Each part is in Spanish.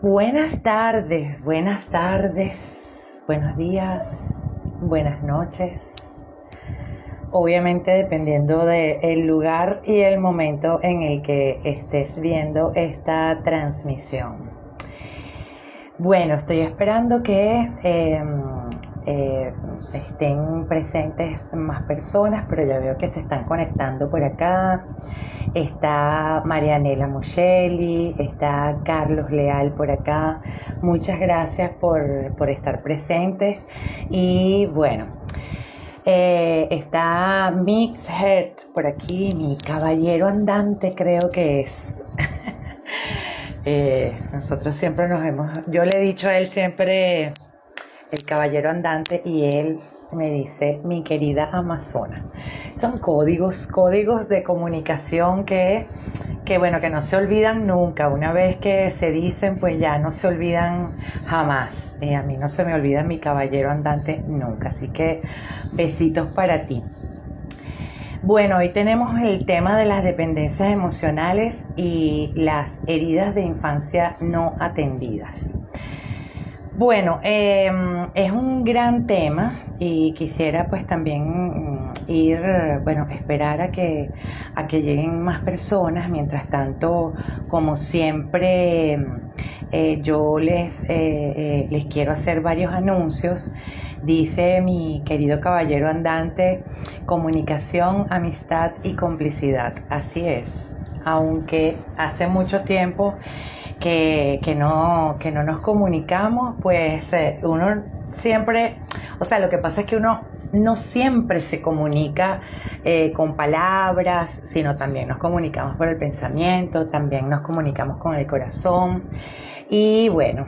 Buenas tardes, buenos días, buenas noches. Obviamente dependiendo del lugar y el momento en el que estés viendo esta transmisión. Bueno, estoy esperando que estén presentes más personas, pero ya veo que se están conectando por acá. Está Marianela Muschelli, está Carlos Leal por acá. Muchas gracias por estar presentes. Y bueno, está Mix Heart por aquí, mi caballero andante creo que es. Nosotros siempre nos hemos, yo le he dicho a él siempre el caballero andante y él me dice mi querida Amazona. Son códigos de comunicación que bueno, que no se olvidan nunca. Una vez que se dicen, pues ya no se olvidan jamás. A mí no se me olvida mi caballero andante nunca. Así que besitos para ti. Bueno, hoy tenemos el tema de las dependencias emocionales y las heridas de infancia no atendidas. Bueno, es un gran tema y quisiera pues también esperar a que lleguen más personas. Mientras tanto, como siempre, yo les quiero hacer varios anuncios. Dice mi querido caballero andante, comunicación, amistad y complicidad. Así es, aunque hace mucho tiempo que no nos comunicamos, pues uno siempre, o sea, lo que pasa es que uno no siempre se comunica con palabras, sino también nos comunicamos por el pensamiento, también nos comunicamos con el corazón. Y bueno,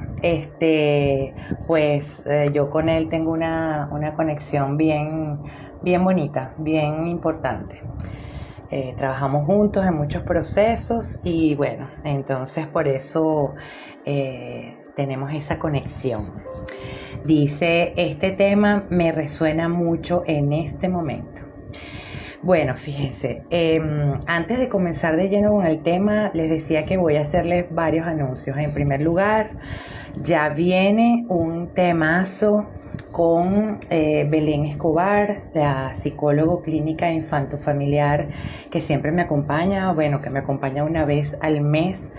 yo con él tengo una conexión bien bonita, bien importante. Trabajamos juntos en muchos procesos y bueno, entonces por eso tenemos esa conexión. Dice, este tema me resuena mucho en este momento. Bueno, fíjense, antes de comenzar de lleno con el tema, les decía que voy a hacerles varios anuncios. En primer lugar, ya viene un temazo con Belén Escobar, la psicólogo clínica infanto-familiar que siempre me acompaña, que me acompaña una vez al mes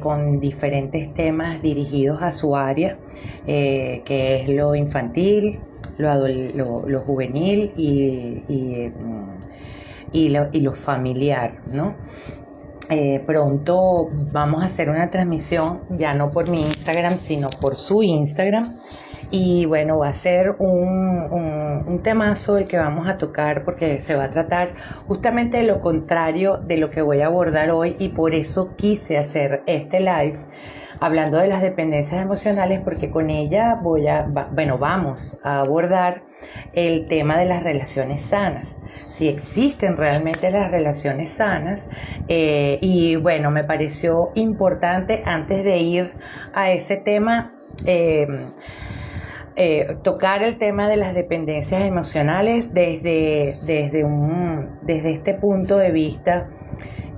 con diferentes temas dirigidos a su área, que es lo infantil, lo juvenil y lo familiar, ¿no? Pronto vamos a hacer una transmisión, ya no por mi Instagram, sino por su Instagram. Y bueno, va a ser un temazo el que vamos a tocar, porque se va a tratar justamente de lo contrario de lo que voy a abordar hoy, y por eso quise hacer este live hablando de las dependencias emocionales, porque con ella vamos a abordar el tema de las relaciones sanas, si existen realmente las relaciones sanas, y bueno, me pareció importante antes de ir a ese tema tocar el tema de las dependencias emocionales desde este punto de vista,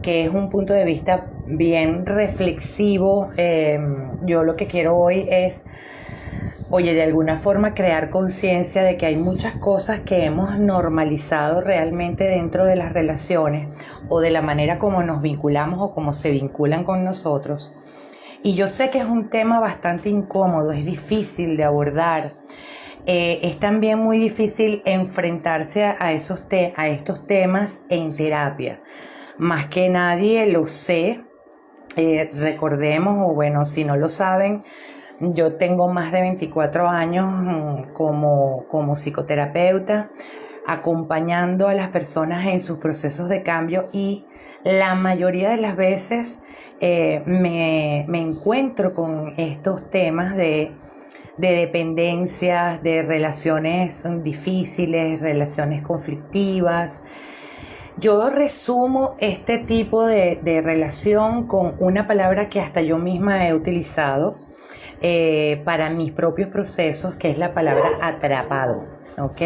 que es un punto de vista bien reflexivo. Yo lo que quiero hoy es, de alguna forma crear conciencia de que hay muchas cosas que hemos normalizado realmente dentro de las relaciones, o de la manera como nos vinculamos o como se vinculan con nosotros. Y yo sé que es un tema bastante incómodo, es difícil de abordar. Es también muy difícil enfrentarse a estos temas en terapia. Más que nadie lo sé. Recordemos, si no lo saben, yo tengo más de 24 años como psicoterapeuta, acompañando a las personas en sus procesos de cambio, y la mayoría de las veces me encuentro con estos temas de dependencias, de relaciones difíciles, relaciones conflictivas. Yo resumo este tipo de relación con una palabra que hasta yo misma he utilizado para mis propios procesos, que es la palabra atrapado, ¿ok?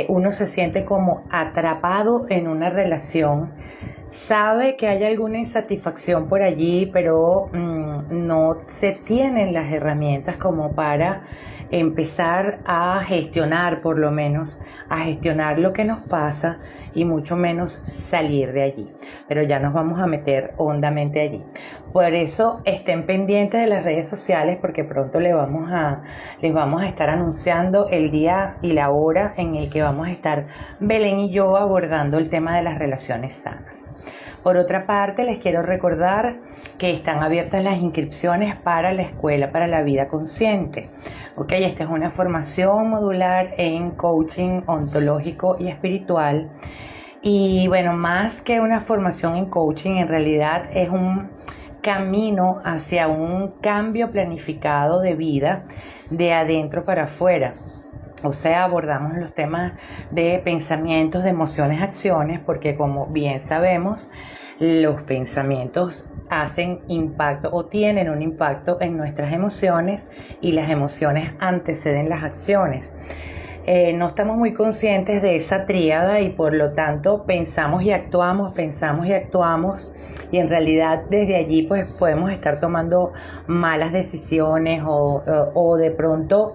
Uno se siente como atrapado en una relación sabe que hay alguna insatisfacción por allí, pero no se tienen las herramientas como para empezar a gestionar, por lo menos, a gestionar lo que nos pasa y mucho menos salir de allí. Pero ya nos vamos a meter hondamente allí. Por eso estén pendientes de las redes sociales porque pronto les vamos a estar anunciando el día y la hora en el que vamos a estar Belén y yo abordando el tema de las relaciones sanas. Por otra parte, les quiero recordar que están abiertas las inscripciones para la Escuela para la Vida Consciente. Ok, esta es una formación modular en coaching ontológico y espiritual. Y bueno, más que una formación en coaching, en realidad es un camino hacia un cambio planificado de vida de adentro para afuera. O sea, abordamos los temas de pensamientos, de emociones, acciones, porque como bien sabemos, los pensamientos hacen impacto o tienen un impacto en nuestras emociones y las emociones anteceden las acciones. No estamos muy conscientes de esa tríada y por lo tanto pensamos y actuamos y en realidad desde allí pues podemos estar tomando malas decisiones o de pronto.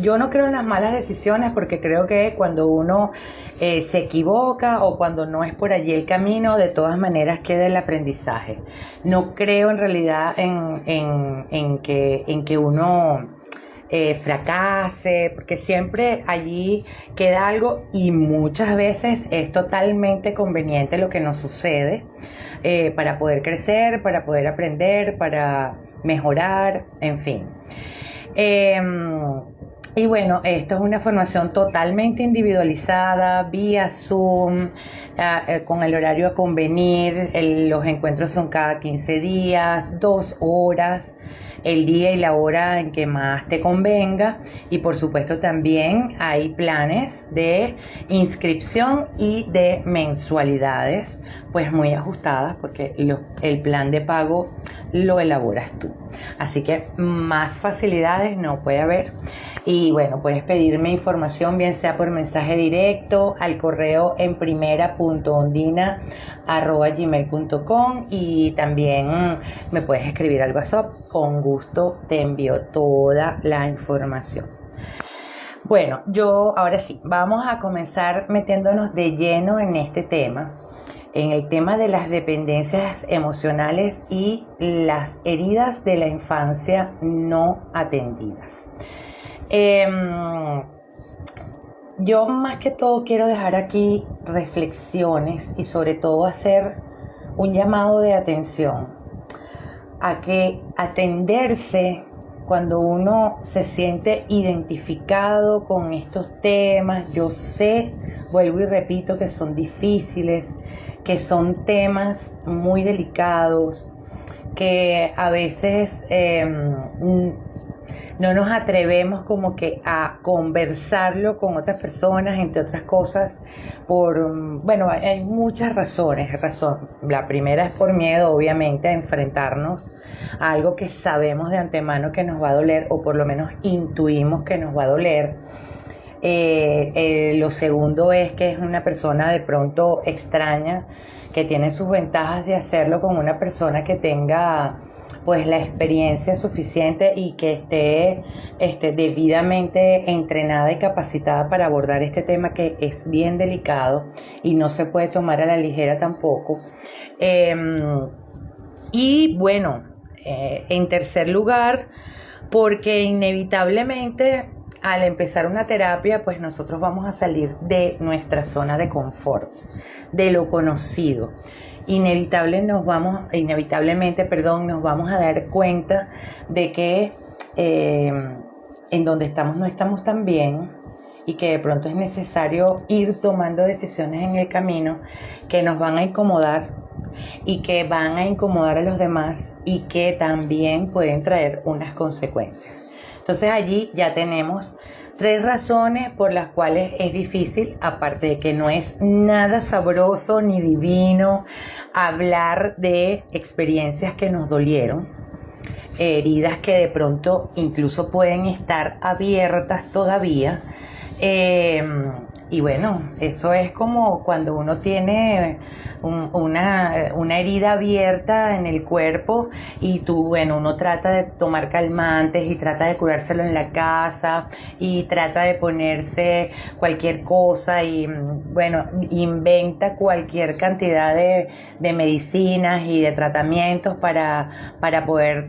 Yo no creo en las malas decisiones porque creo que cuando uno se equivoca o cuando no es por allí el camino, de todas maneras queda el aprendizaje. No creo en realidad en que uno fracase, porque siempre allí queda algo y muchas veces es totalmente conveniente lo que nos sucede para poder crecer, para poder aprender, para mejorar, en fin. Y bueno, esto es una formación totalmente individualizada, vía Zoom, con el horario a convenir. Los encuentros son cada 15 días, 2 horas, el día y la hora en que más te convenga. Y por supuesto también hay planes de inscripción y de mensualidades, pues muy ajustadas, porque el plan de pago lo elaboras tú. Así que más facilidades no puede haber. Y bueno, puedes pedirme información bien sea por mensaje directo al correo enprimera.ondina@gmail.com y también me puedes escribir al WhatsApp. Con gusto te envío toda la información. Bueno, ahora sí, vamos a comenzar metiéndonos de lleno en este tema, en el tema de las dependencias emocionales y las heridas de la infancia no atendidas. Yo más que todo quiero dejar aquí reflexiones y sobre todo hacer un llamado de atención a que atenderse cuando uno se siente identificado con estos temas. Yo sé, vuelvo y repito, que son difíciles, que son temas muy delicados, que a veces no nos atrevemos como que a conversarlo con otras personas, entre otras cosas, bueno, hay muchas razones. La primera es por miedo, obviamente, a enfrentarnos a algo que sabemos de antemano que nos va a doler, o por lo menos intuimos que nos va a doler. Lo segundo es que es una persona de pronto extraña, que tiene sus ventajas de hacerlo con una persona que tenga pues la experiencia suficiente y que esté debidamente entrenada y capacitada para abordar este tema, que es bien delicado y no se puede tomar a la ligera tampoco. Y bueno, en tercer lugar, porque inevitablemente al empezar una terapia, pues nosotros vamos a salir de nuestra zona de confort, de lo conocido. Inevitablemente nos vamos a dar cuenta de que en donde estamos no estamos tan bien y que de pronto es necesario ir tomando decisiones en el camino que nos van a incomodar y que van a incomodar a los demás y que también pueden traer unas consecuencias. Entonces allí ya tenemos 3 razones por las cuales es difícil, aparte de que no es nada sabroso ni divino hablar de experiencias que nos dolieron, heridas que de pronto incluso pueden estar abiertas todavía, Y bueno, eso es como cuando uno tiene una herida abierta en el cuerpo y bueno, uno trata de tomar calmantes y trata de curárselo en la casa y trata de ponerse cualquier cosa y bueno, inventa cualquier cantidad de medicinas y de tratamientos para poder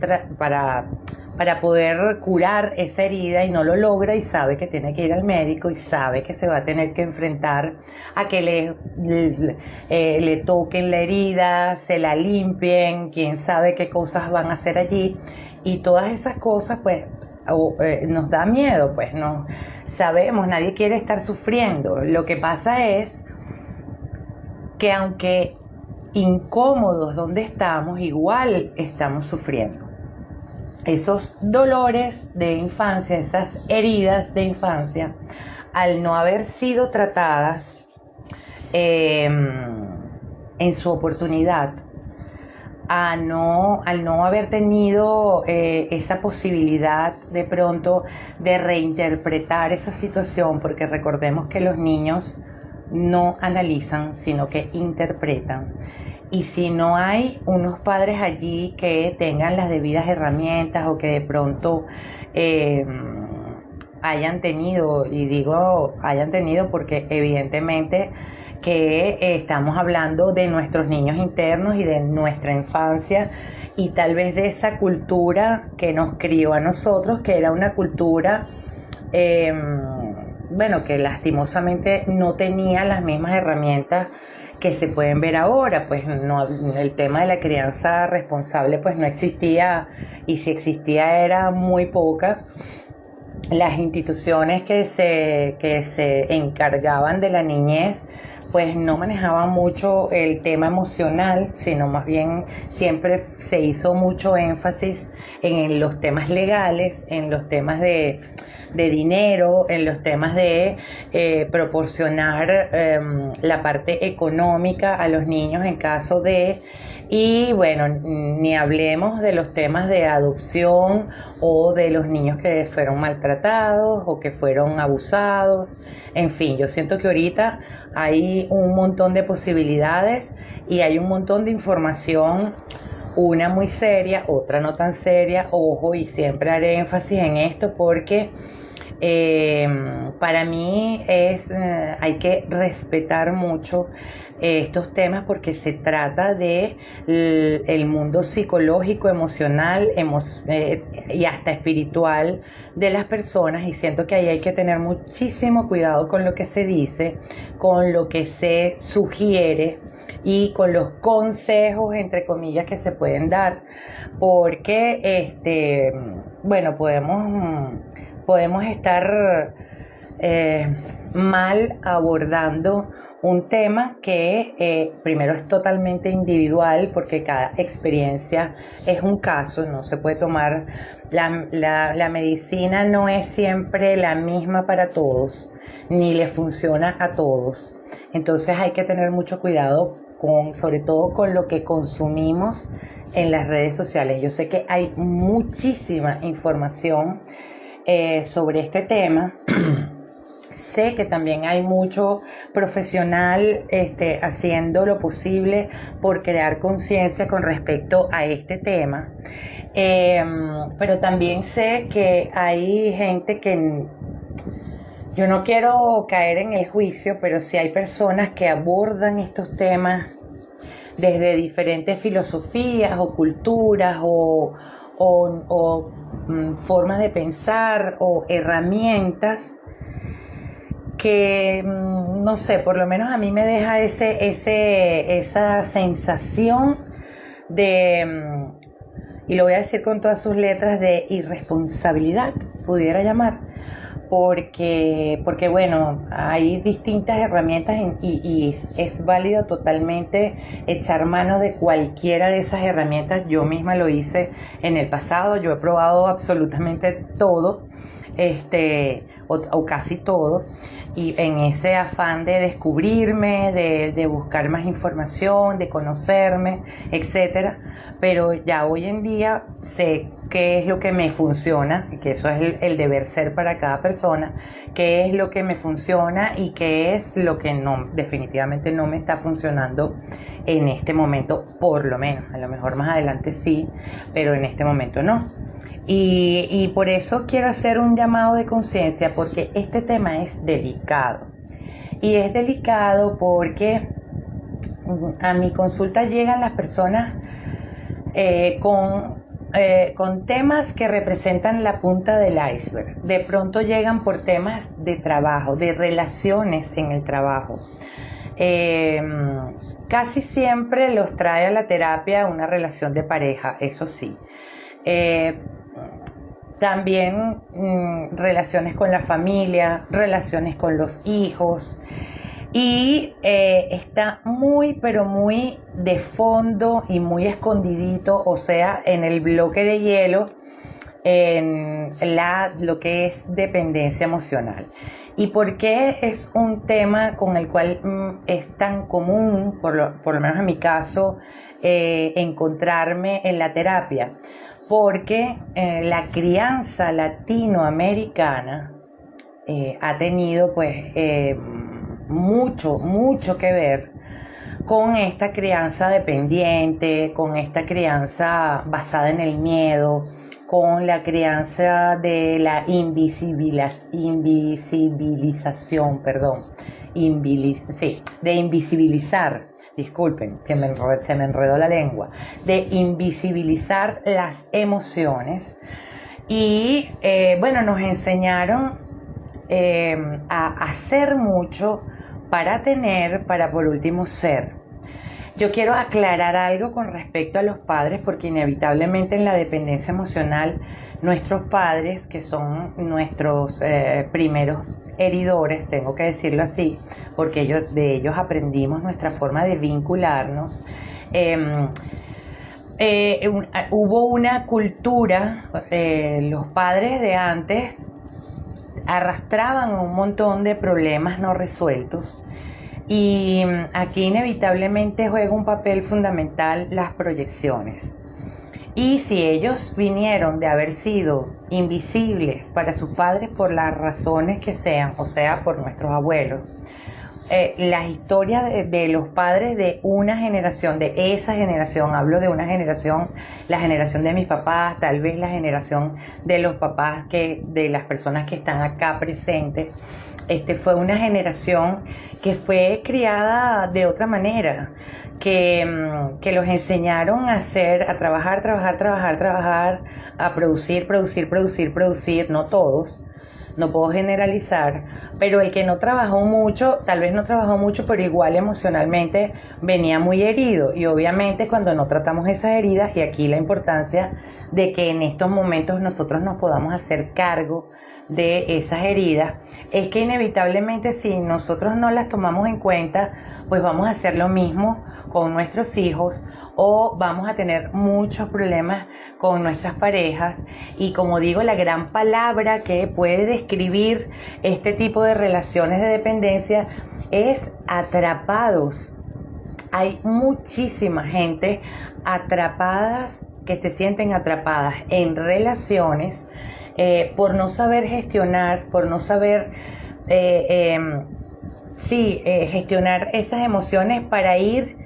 curar esa herida y no lo logra y sabe que tiene que ir al médico y sabe que se va a tener que enfrentar a que le toquen la herida, se la limpien, quién sabe qué cosas van a hacer allí y todas esas cosas pues nos da miedo, pues no sabemos, nadie quiere estar sufriendo. Lo que pasa es que aunque incómodos donde estamos, igual estamos sufriendo. Esos dolores de infancia, esas heridas de infancia, al no haber sido tratadas en su oportunidad, al no haber tenido esa posibilidad de pronto de reinterpretar esa situación, porque recordemos que los niños no analizan, sino que interpretan. Y si no hay unos padres allí que tengan las debidas herramientas o que de pronto hayan tenido, y digo hayan tenido porque evidentemente que estamos hablando de nuestros niños internos y de nuestra infancia y tal vez de esa cultura que nos crió a nosotros, que era una cultura bueno, que lastimosamente no tenía las mismas herramientas que se pueden ver ahora, pues no, el tema de la crianza responsable pues no existía y si existía era muy poca. Las instituciones que se encargaban de la niñez pues no manejaban mucho el tema emocional, sino más bien siempre se hizo mucho énfasis en los temas legales, en los temas de dinero, en los temas de proporcionar la parte económica a los niños en caso de, y bueno, ni hablemos de los temas de adopción o de los niños que fueron maltratados o que fueron abusados. En fin, yo siento que ahorita hay un montón de posibilidades y hay un montón de información, una muy seria, otra no tan seria, ojo, y siempre haré énfasis en esto porque para mí hay que respetar mucho estos temas porque se trata de el mundo psicológico, emocional y hasta espiritual de las personas, y siento que ahí hay que tener muchísimo cuidado con lo que se dice, con lo que se sugiere y con los consejos entre comillas que se pueden dar, porque bueno, podemos estar mal abordando un tema que primero es totalmente individual porque cada experiencia es un caso, no se puede tomar, la medicina no es siempre la misma para todos, ni le funciona a todos. Entonces hay que tener mucho cuidado sobre todo con lo que consumimos en las redes sociales. Yo sé que hay muchísima información sobre este tema. Sé que también hay mucho profesional haciendo lo posible por crear conciencia con respecto a este tema. Pero también sé que hay gente que, yo no quiero caer en el juicio, pero sí hay personas que abordan estos temas desde diferentes filosofías o culturas o formas de pensar o herramientas que, no sé, por lo menos a mí me deja esa sensación de, y lo voy a decir con todas sus letras, de irresponsabilidad, pudiera llamar, porque bueno, hay distintas herramientas y es válido totalmente echar mano de cualquiera de esas herramientas. Yo misma lo hice en el pasado, yo he probado absolutamente todo, o casi todo, y en ese afán de descubrirme, de buscar más información, de conocerme, etcétera. Pero ya hoy en día sé qué es lo que me funciona, que eso es el deber ser para cada persona, qué es lo que me funciona y qué es lo que no, definitivamente no me está funcionando en este momento, por lo menos. A lo mejor más adelante sí, pero en este momento no. Y por eso quiero hacer un llamado de conciencia, porque este tema es delicado. Y es delicado porque a mi consulta llegan las personas con temas que representan la punta del iceberg. De pronto llegan por temas de trabajo, de relaciones en el trabajo. Casi siempre los trae a la terapia una relación de pareja, eso sí. También relaciones con la familia, relaciones con los hijos. Y está muy, pero muy de fondo y muy escondidito, o sea, en el bloque de hielo, en lo que es dependencia emocional. ¿Y por qué es un tema con el cual es tan común, por lo menos en mi caso, encontrarme en la terapia? Porque la crianza latinoamericana ha tenido mucho que ver con esta crianza dependiente, con esta crianza basada en el miedo, con la crianza de la invisibilización, de invisibilizar, disculpen, que se me enredó la lengua, de invisibilizar las emociones. Y nos enseñaron a hacer mucho para tener, para por último ser. Yo quiero aclarar algo con respecto a los padres, porque inevitablemente en la dependencia emocional nuestros padres, que son nuestros primeros heridores, tengo que decirlo así, porque de ellos aprendimos nuestra forma de vincularnos. Hubo una cultura, los padres de antes arrastraban un montón de problemas no resueltos, y aquí inevitablemente juega un papel fundamental las proyecciones. Y si ellos vinieron de haber sido invisibles para sus padres por las razones que sean, o sea, por nuestros abuelos, las historias de los padres de una generación, de esa generación, hablo de una generación, la generación de mis papás, tal vez la generación de los papás de las personas que están acá presentes, fue una generación que fue criada de otra manera, que los enseñaron a trabajar, a producir, no todos. No puedo generalizar, pero el que no trabajó mucho, tal vez no trabajó mucho, pero igual emocionalmente venía muy herido. Y obviamente cuando no tratamos esas heridas, y aquí la importancia de que en estos momentos nosotros nos podamos hacer cargo de esas heridas, es que inevitablemente si nosotros no las tomamos en cuenta, pues vamos a hacer lo mismo con nuestros hijos, o vamos a tener muchos problemas con nuestras parejas. Y como digo, la gran palabra que puede describir este tipo de relaciones de dependencia es atrapados. Hay muchísima gente que se sienten atrapadas en relaciones por no saber gestionar, por no saber gestionar esas emociones para ir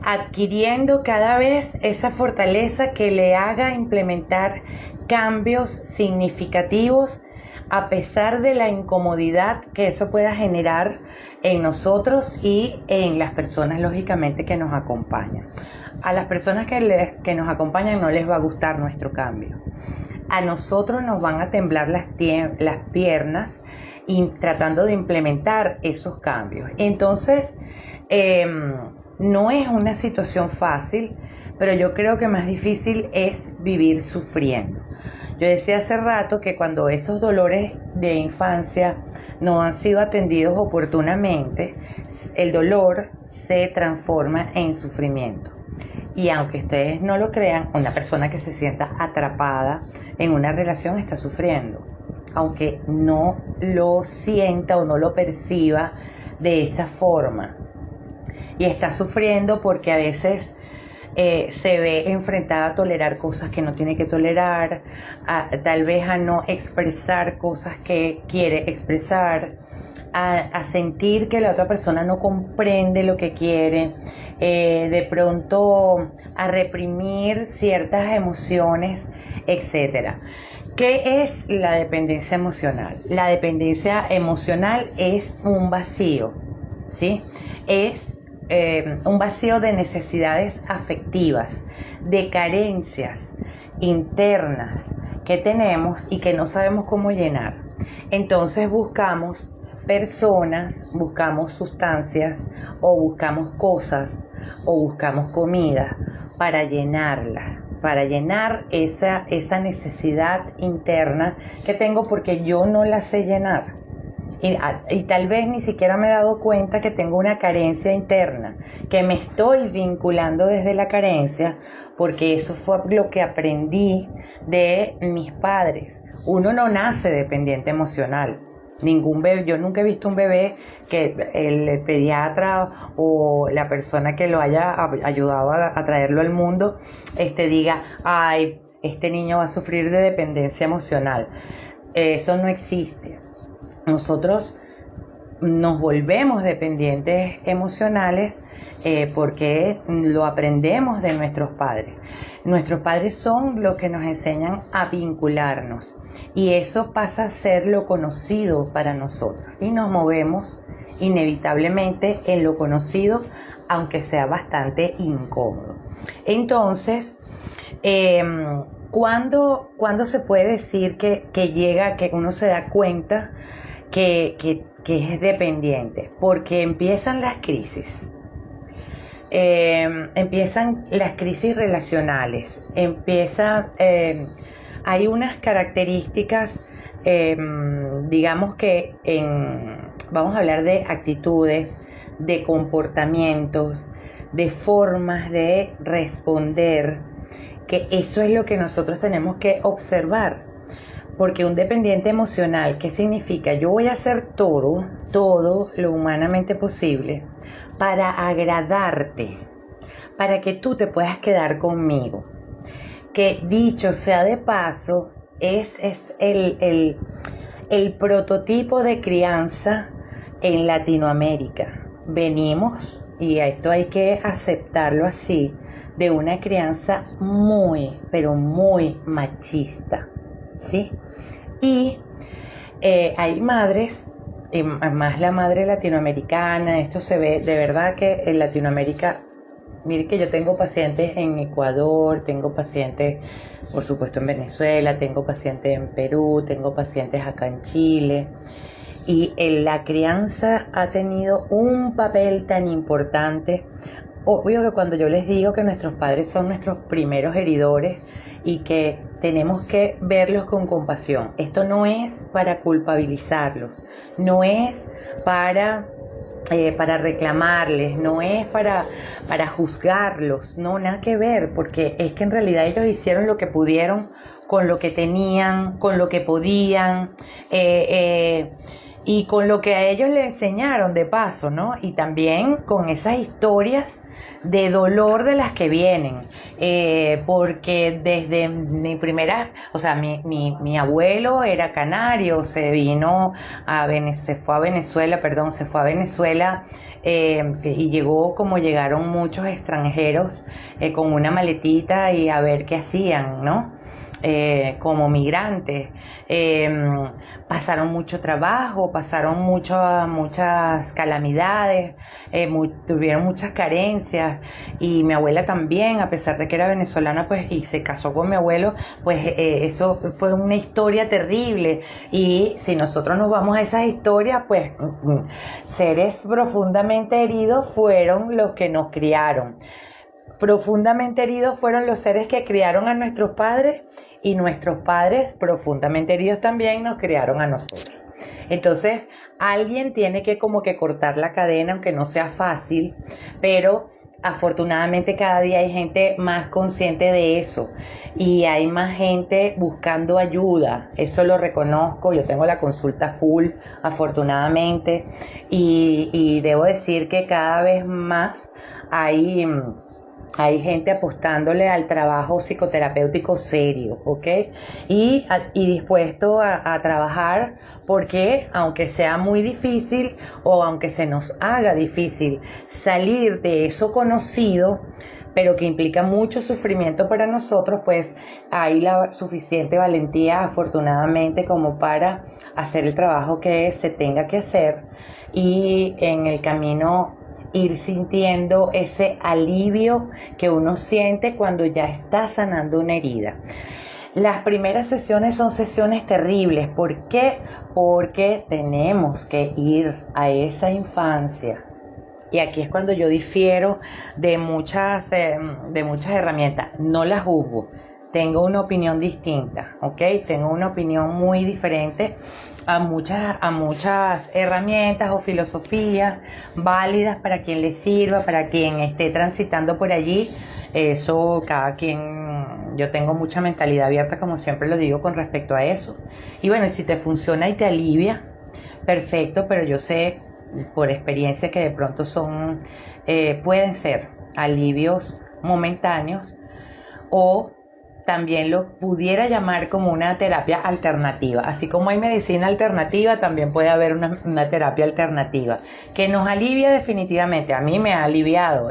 adquiriendo cada vez esa fortaleza que le haga implementar cambios significativos a pesar de la incomodidad que eso pueda generar en nosotros y en las personas, lógicamente, que nos acompañan. A las personas que nos acompañan no les va a gustar nuestro cambio. A nosotros nos van a temblar las piernas y tratando de implementar esos cambios. Entonces, no es una situación fácil, pero yo creo que más difícil es vivir sufriendo. Yo decía hace rato que cuando esos dolores de infancia no han sido atendidos oportunamente, el dolor se transforma en sufrimiento. Y aunque ustedes no lo crean, una persona que se sienta atrapada en una relación está sufriendo. aunque no lo sienta o no lo perciba de esa forma. Y está sufriendo porque a veces se ve enfrentada a tolerar cosas que no tiene que tolerar, tal vez a no expresar cosas que quiere expresar, a sentir que la otra persona no comprende lo que quiere, de pronto a reprimir ciertas emociones, etcétera. ¿Qué es la dependencia emocional? La dependencia emocional es un vacío, ¿sí? Es un vacío de necesidades afectivas, de carencias internas que tenemos y que no sabemos cómo llenar. Entonces buscamos personas, buscamos sustancias o buscamos cosas o buscamos comida para llenarla, para llenar esa necesidad interna que tengo porque yo no la sé llenar. Y tal vez ni siquiera me he dado cuenta que tengo una carencia interna, que me estoy vinculando desde la carencia, porque eso fue lo que aprendí de mis padres. Uno no nace dependiente emocional. Ningún bebé, yo nunca he visto un bebé que el pediatra o la persona que lo haya ayudado a traerlo al mundo diga, ay, este niño va a sufrir de dependencia emocional. Eso no existe. Nosotros nos volvemos dependientes emocionales porque lo aprendemos de nuestros padres. Nuestros padres son los que nos enseñan a vincularnos y eso pasa a ser lo conocido para nosotros y nos movemos inevitablemente en lo conocido, aunque sea bastante incómodo. Entonces, ¿cuándo se puede decir que uno se da cuenta que es dependiente? Porque empiezan las crisis. Empiezan las crisis relacionales, hay unas características, digamos que vamos a hablar de actitudes, de comportamientos, de formas de responder, que eso es lo que nosotros tenemos que observar. Porque un dependiente emocional, ¿qué significa? Yo voy a hacer todo lo humanamente posible para agradarte, para que tú te puedas quedar conmigo. Que dicho sea de paso, es el prototipo de crianza en Latinoamérica. Venimos, y esto hay que aceptarlo así, de una crianza muy, pero muy machista, ¿sí? Y hay madres, más la madre latinoamericana, esto se ve de verdad que en Latinoamérica, mire que yo tengo pacientes en Ecuador, tengo pacientes por supuesto en Venezuela, tengo pacientes en Perú, tengo pacientes acá en Chile, y la crianza ha tenido un papel tan importante. Obvio que cuando yo les digo que nuestros padres son nuestros primeros heridores y que tenemos que verlos con compasión, esto no es para culpabilizarlos, no es para reclamarles, no es para juzgarlos, no, nada que ver, porque es que en realidad ellos hicieron lo que pudieron con lo que tenían, con lo que podían, y con lo que a ellos les enseñaron de paso, ¿no? Y también con esas historias de dolor de las que vienen, porque desde mi primera, o sea, mi abuelo era canario, se fue a Venezuela, y llegó como llegaron muchos extranjeros con una maletita y a ver qué hacían, ¿no? Como migrantes, pasaron mucho trabajo, pasaron muchas calamidades, tuvieron muchas carencias, y mi abuela también, a pesar de que era venezolana, pues, y se casó con mi abuelo, pues eso fue una historia terrible. Y si nosotros nos vamos a esas historias, pues seres profundamente heridos fueron los que nos criaron. Profundamente heridos fueron los seres que criaron a nuestros padres, y nuestros padres profundamente heridos también nos criaron a nosotros. Entonces, alguien tiene que como que cortar la cadena, aunque no sea fácil, pero afortunadamente cada día hay gente más consciente de eso y hay más gente buscando ayuda, eso lo reconozco, yo tengo la consulta full afortunadamente y debo decir que cada vez más hay, hay gente apostándole al trabajo psicoterapéutico serio, ¿ok? Y dispuesto a trabajar porque aunque sea muy difícil o aunque se nos haga difícil salir de eso conocido, pero que implica mucho sufrimiento para nosotros, pues hay la suficiente valentía afortunadamente como para hacer el trabajo que se tenga que hacer y en el camino ir sintiendo ese alivio que uno siente cuando ya está sanando una herida. Las primeras sesiones son sesiones terribles. ¿Por qué? Porque tenemos que ir a esa infancia. Y aquí es cuando yo difiero de muchas herramientas. No las juzgo. Tengo una opinión distinta, ¿ok? Tengo una opinión muy diferente a muchas herramientas o filosofías válidas para quien le sirva, para quien esté transitando por allí. Eso, cada quien, yo tengo mucha mentalidad abierta, como siempre lo digo, con respecto a eso. Y bueno, si te funciona y te alivia, perfecto, pero yo sé por experiencia que de pronto pueden ser alivios momentáneos o también lo pudiera llamar como una terapia alternativa. Así como hay medicina alternativa, también puede haber una terapia alternativa que nos alivia definitivamente. A mí me ha aliviado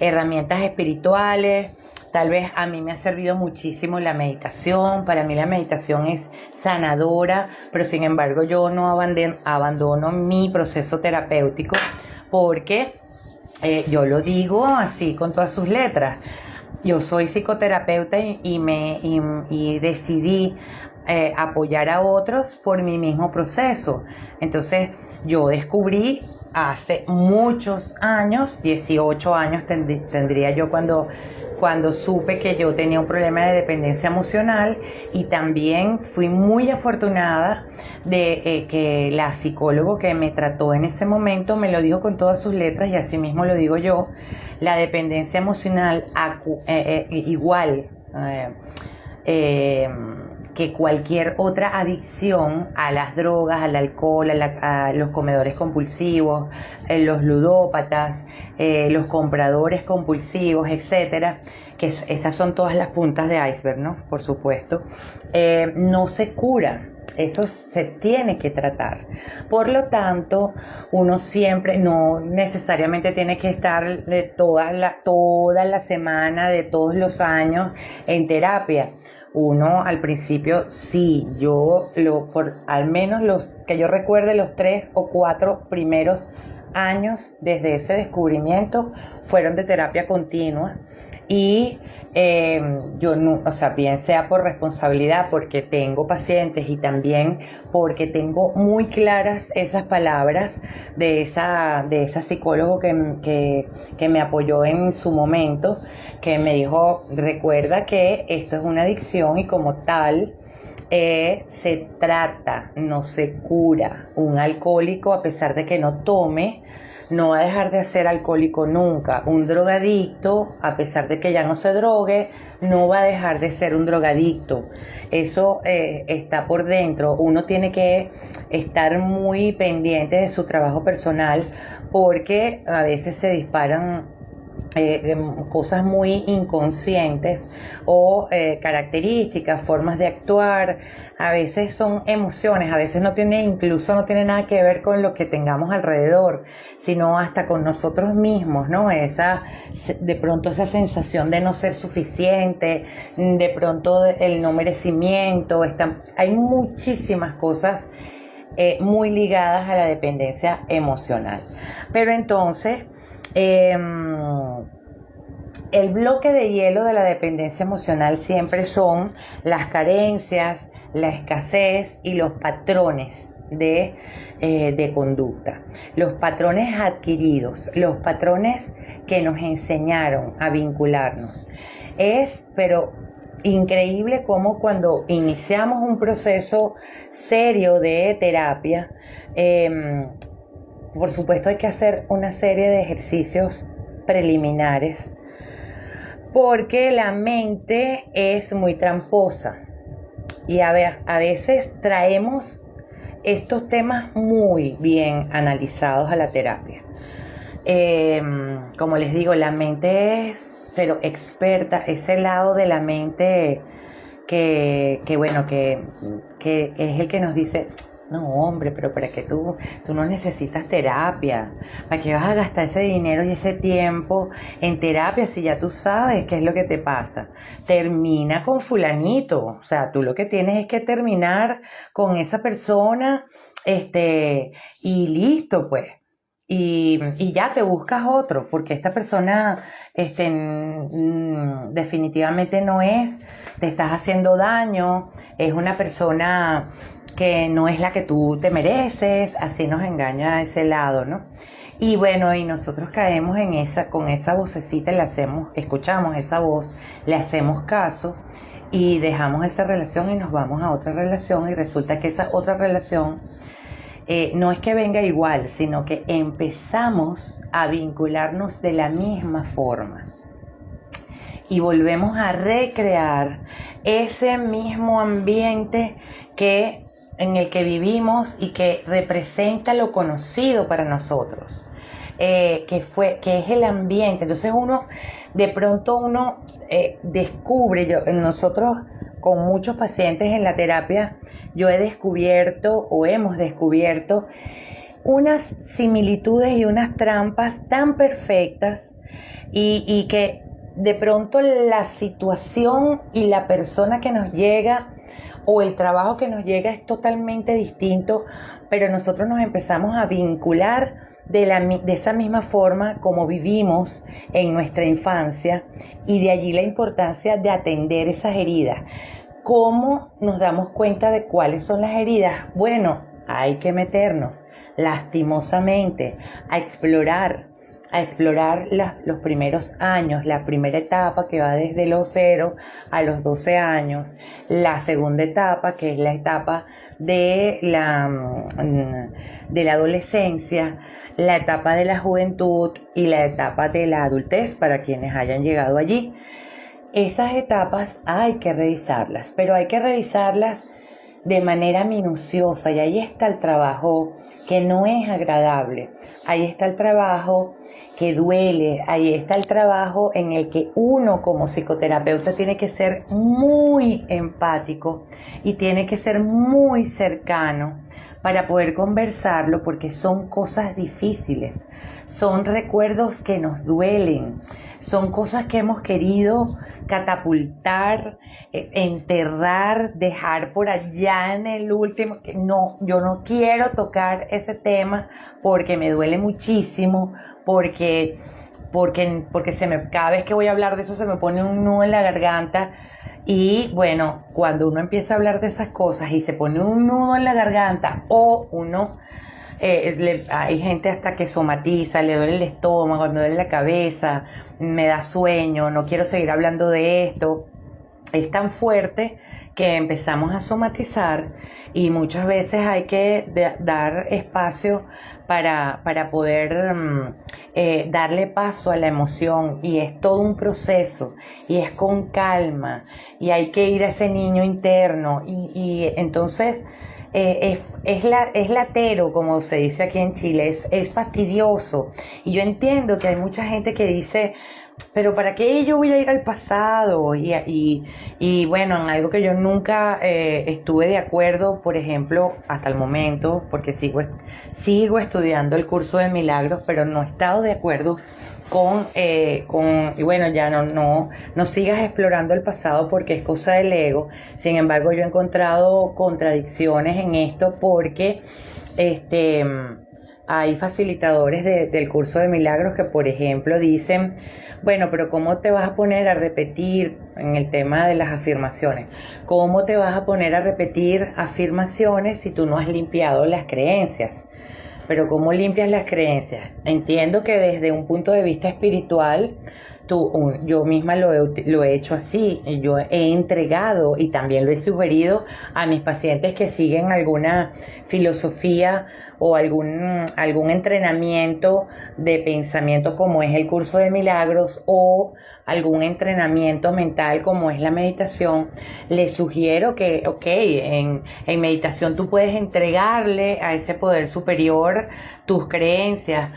herramientas espirituales. Tal vez a mí me ha servido muchísimo la meditación. Para mí la meditación es sanadora, pero sin embargo yo no abandono mi proceso terapéutico porque yo lo digo así con todas sus letras. Yo soy psicoterapeuta y decidí apoyar a otros por mi mismo proceso. Entonces yo descubrí hace muchos años, 18 años tendría yo cuando supe que yo tenía un problema de dependencia emocional y también fui muy afortunada de que la psicóloga que me trató en ese momento me lo dijo con todas sus letras y así mismo lo digo yo. La dependencia emocional igual que cualquier otra adicción a las drogas, al alcohol, a los comedores compulsivos, los ludópatas, los compradores compulsivos, etcétera, que esas son todas las puntas de iceberg, ¿no? Por supuesto, no se cura. Eso se tiene que tratar. Por lo tanto, uno siempre, no necesariamente tiene que estar toda la semana, de todos los años en terapia. Uno al principio, sí, al menos los que yo recuerde, los 3 o 4 primeros años desde ese descubrimiento fueron de terapia continua y yo no, o sea, bien sea por responsabilidad, porque tengo pacientes y también porque tengo muy claras esas palabras de esa psicóloga que me apoyó en su momento, que me dijo, recuerda que esto es una adicción y como tal se trata, no se cura. Un alcohólico, a pesar de que no tome, no va a dejar de ser alcohólico nunca. Un drogadicto, a pesar de que ya no se drogue, no va a dejar de ser un drogadicto. Eso está por dentro. Uno tiene que estar muy pendiente de su trabajo personal porque a veces se disparan cosas muy inconscientes o características, formas de actuar. A veces son emociones, a veces incluso no tiene nada que ver con lo que tengamos alrededor, sino hasta con nosotros mismos, ¿no? De pronto esa sensación de no ser suficiente, de pronto el no merecimiento. Hay muchísimas cosas muy ligadas a la dependencia emocional. Pero entonces, el bloque de hielo de la dependencia emocional siempre son las carencias, la escasez y los patrones de conducta. Los patrones adquiridos, los patrones que nos enseñaron a vincularnos. Pero increíble cómo cuando iniciamos un proceso serio de terapia, por supuesto hay que hacer una serie de ejercicios preliminares, porque la mente es muy tramposa y a veces traemos estos temas muy bien analizados a la terapia. Como les digo, la mente es, pero experta, ese lado de la mente que es el que nos dice, no hombre, pero para que tú no necesitas terapia, ¿para qué vas a gastar ese dinero y ese tiempo en terapia si ya tú sabes qué es lo que te pasa? Termina con fulanito, o sea, tú lo que tienes es que terminar con esa persona, y listo pues. Y ya te buscas otro, porque esta persona definitivamente no es, te estás haciendo daño, es una persona que no es la que tú te mereces, así nos engaña a ese lado, ¿no? Y bueno, y nosotros caemos con esa vocecita, escuchamos esa voz, le hacemos caso y dejamos esa relación y nos vamos a otra relación y resulta que esa otra relación no es que venga igual, sino que empezamos a vincularnos de la misma forma y volvemos a recrear ese mismo ambiente en el que vivimos y que representa lo conocido para nosotros, que es el ambiente. Entonces de pronto uno descubre, nosotros con muchos pacientes en la terapia, yo he descubierto o hemos descubierto unas similitudes y unas trampas tan perfectas y que de pronto la situación y la persona que nos llega o el trabajo que nos llega es totalmente distinto, pero nosotros nos empezamos a vincular de esa misma forma como vivimos en nuestra infancia y de allí la importancia de atender esas heridas. ¿Cómo nos damos cuenta de cuáles son las heridas? Bueno, hay que meternos lastimosamente a explorar los primeros años, la primera etapa que va desde los 0 a los 12 años, la segunda etapa que es la etapa de la adolescencia, la etapa de la juventud y la etapa de la adultez para quienes hayan llegado allí. Esas etapas hay que revisarlas, pero hay que revisarlas de manera minuciosa y ahí está el trabajo que no es agradable, ahí está el trabajo que duele, ahí está el trabajo en el que uno como psicoterapeuta tiene que ser muy empático y tiene que ser muy cercano para poder conversarlo porque son cosas difíciles, son recuerdos que nos duelen, son cosas que hemos querido catapultar, enterrar, dejar por allá en el último. No, yo no quiero tocar ese tema porque me duele muchísimo, porque cada vez que voy a hablar de eso se me pone un nudo en la garganta. Y bueno, cuando uno empieza a hablar de esas cosas y se pone un nudo en la garganta o uno... hay gente hasta que somatiza, le duele el estómago, me duele la cabeza, me da sueño, no quiero seguir hablando de esto. Es tan fuerte que empezamos a somatizar y muchas veces hay que dar espacio para poder darle paso a la emoción y es todo un proceso y es con calma y hay que ir a ese niño interno y entonces... es latero, como se dice aquí en Chile, es fastidioso. Y yo entiendo que hay mucha gente que dice, pero ¿para qué yo voy a ir al pasado? Y bueno, en algo que yo nunca estuve de acuerdo, por ejemplo, hasta el momento, porque sigo estudiando el curso de milagros, pero no he estado de acuerdo y bueno, ya no sigas explorando el pasado porque es cosa del ego. Sin embargo, yo he encontrado contradicciones en esto porque hay facilitadores del curso de milagros que, por ejemplo, dicen, bueno, pero ¿cómo te vas a poner a repetir en el tema de las afirmaciones? ¿Cómo te vas a poner a repetir afirmaciones si tú no has limpiado las creencias? Pero ¿cómo limpias las creencias? Entiendo que desde un punto de vista espiritual yo misma lo he hecho así, yo he entregado y también lo he sugerido a mis pacientes que siguen alguna filosofía o algún entrenamiento de pensamiento como es el curso de milagros o algún entrenamiento mental como es la meditación. Les sugiero que, en meditación tú puedes entregarle a ese poder superior tus creencias.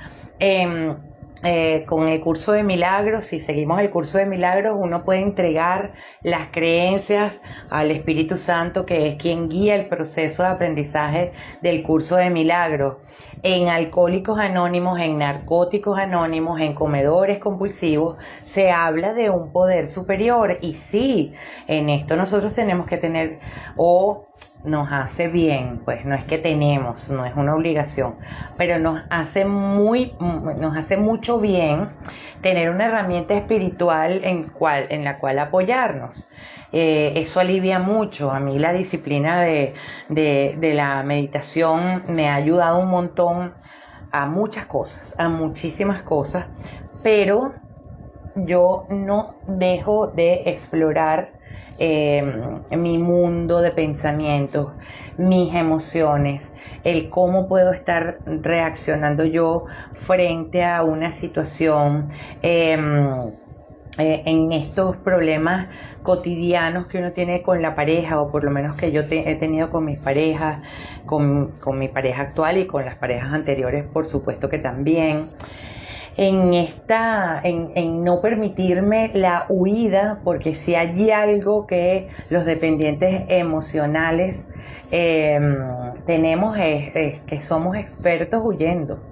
Con el curso de milagros, si seguimos el curso de milagros, uno puede entregar las creencias al Espíritu Santo, que es quien guía el proceso de aprendizaje del curso de milagros. En Alcohólicos Anónimos, en Narcóticos Anónimos, en Comedores Compulsivos, se habla de un poder superior. Y sí, en esto nosotros tenemos que tener, o nos hace bien, pues no es que tenemos, no es una obligación, pero nos hace mucho bien tener una herramienta espiritual en la cual apoyarnos. Eso alivia mucho. A mí la disciplina de la meditación me ha ayudado un montón a muchas cosas, a muchísimas cosas, pero yo no dejo de explorar mi mundo de pensamientos, mis emociones, el cómo puedo estar reaccionando yo frente a una situación, en estos problemas cotidianos que uno tiene con la pareja, o por lo menos que yo he tenido con mis parejas, con mi pareja actual y con las parejas anteriores, por supuesto que también. En no permitirme la huida, porque si hay algo que los dependientes emocionales tenemos es que somos expertos huyendo.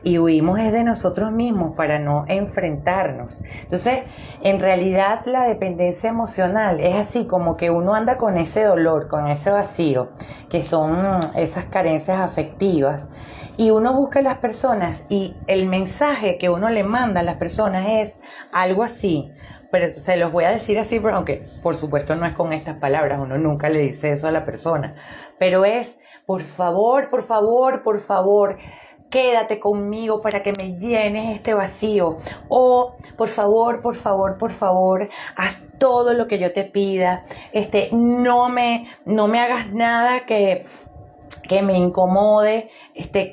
Y huimos es de nosotros mismos para no enfrentarnos. Entonces, en realidad la dependencia emocional es así como que uno anda con ese dolor, con ese vacío, que son esas carencias afectivas, y uno busca a las personas y el mensaje que uno le manda a las personas es algo así. Pero se los voy a decir así, pero aunque por supuesto no es con estas palabras, uno nunca le dice eso a la persona, pero es, por favor, por favor, por favor, quédate conmigo para que me llenes este vacío. O, por favor, por favor, por favor, haz todo lo que yo te pida. No me hagas nada que me incomode.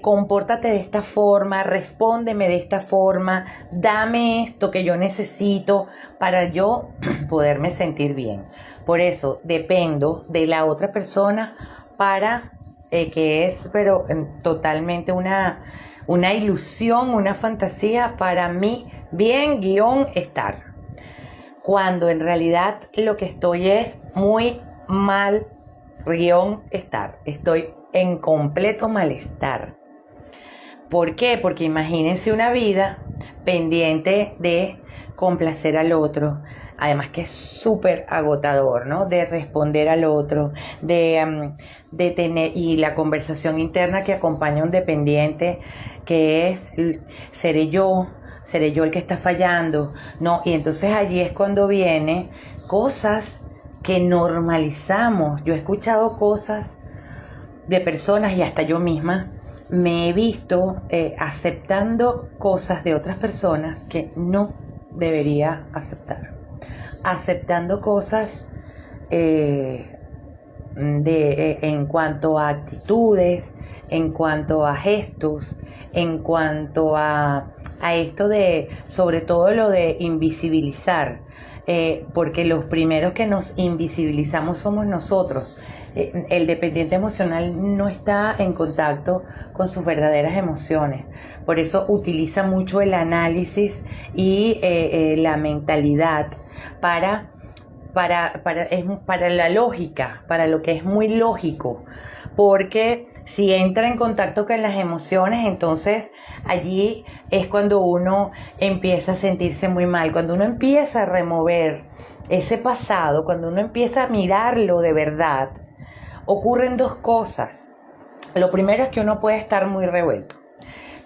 Compórtate de esta forma, respóndeme de esta forma, dame esto que yo necesito para yo poderme sentir bien. Por eso dependo de la otra persona para que es, pero totalmente una ilusión, una fantasía para mí, estar. Cuando en realidad lo que estoy es muy mal, estar. Estoy en completo malestar. ¿Por qué? Porque imagínense una vida pendiente de complacer al otro. Además que es súper agotador, ¿no? De responder al otro, de tener, y la conversación interna que acompaña a un dependiente, que es, seré yo el que está fallando, ¿no? Y entonces allí es cuando vienen cosas que normalizamos. Yo he escuchado cosas de personas, y hasta yo misma me he visto aceptando cosas de otras personas que no debería aceptar. Aceptando cosas en cuanto a actitudes, en cuanto a gestos, en cuanto a esto de, sobre todo lo de invisibilizar, porque los primeros que nos invisibilizamos somos nosotros. El dependiente emocional no está en contacto con sus verdaderas emociones, por eso utiliza mucho el análisis y la mentalidad para la lógica, para lo que es muy lógico, porque si entra en contacto con las emociones, entonces allí es cuando uno empieza a sentirse muy mal, cuando uno empieza a remover ese pasado, cuando uno empieza a mirarlo de verdad, ocurren dos cosas. Lo primero es que uno puede estar muy revuelto.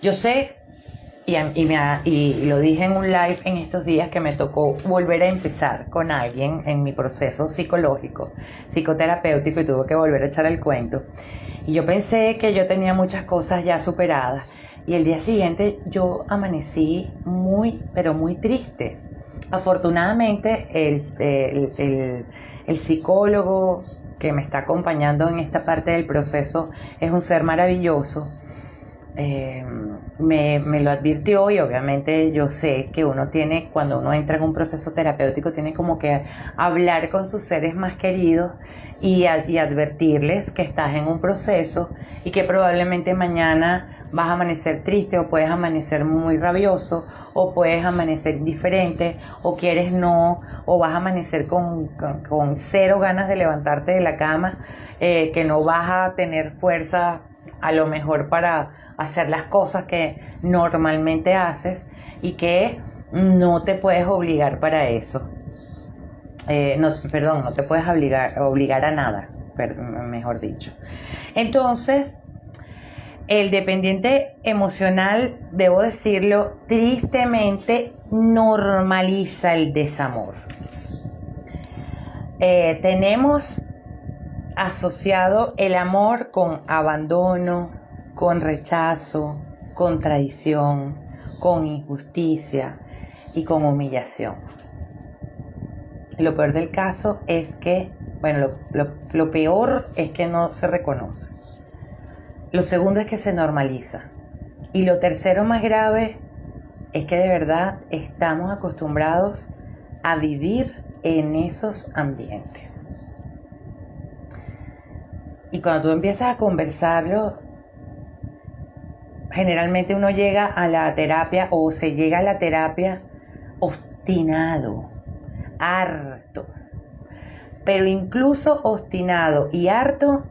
Yo sé, y lo dije en un live en estos días, que me tocó volver a empezar con alguien en mi proceso psicológico, psicoterapéutico, y tuve que volver a echar el cuento. Y yo pensé que yo tenía muchas cosas ya superadas. Y el día siguiente yo amanecí muy, pero muy triste. Afortunadamente, el psicólogo que me está acompañando en esta parte del proceso es un ser maravilloso. Me lo advirtió y obviamente yo sé que uno tiene, cuando uno entra en un proceso terapéutico, tiene como que hablar con sus seres más queridos y advertirles que estás en un proceso y que probablemente mañana vas a amanecer triste o puedes amanecer muy rabioso o puedes amanecer indiferente o quieres no, o vas a amanecer con cero ganas de levantarte de la cama, que no vas a tener fuerza a lo mejor para hacer las cosas que normalmente haces y que no te puedes obligar para eso. No te puedes obligar a nada, mejor dicho. Entonces, el dependiente emocional, debo decirlo, tristemente normaliza el desamor. Tenemos asociado el amor con abandono, con rechazo, con traición, con injusticia y con humillación. Lo peor del caso es que, lo peor es que no se reconoce. Lo segundo es que se normaliza. Y lo tercero más grave es que de verdad estamos acostumbrados a vivir en esos ambientes. Y cuando tú empiezas a conversarlo, generalmente uno llega a la terapia o se llega a la terapia obstinado, harto. Pero incluso obstinado y harto,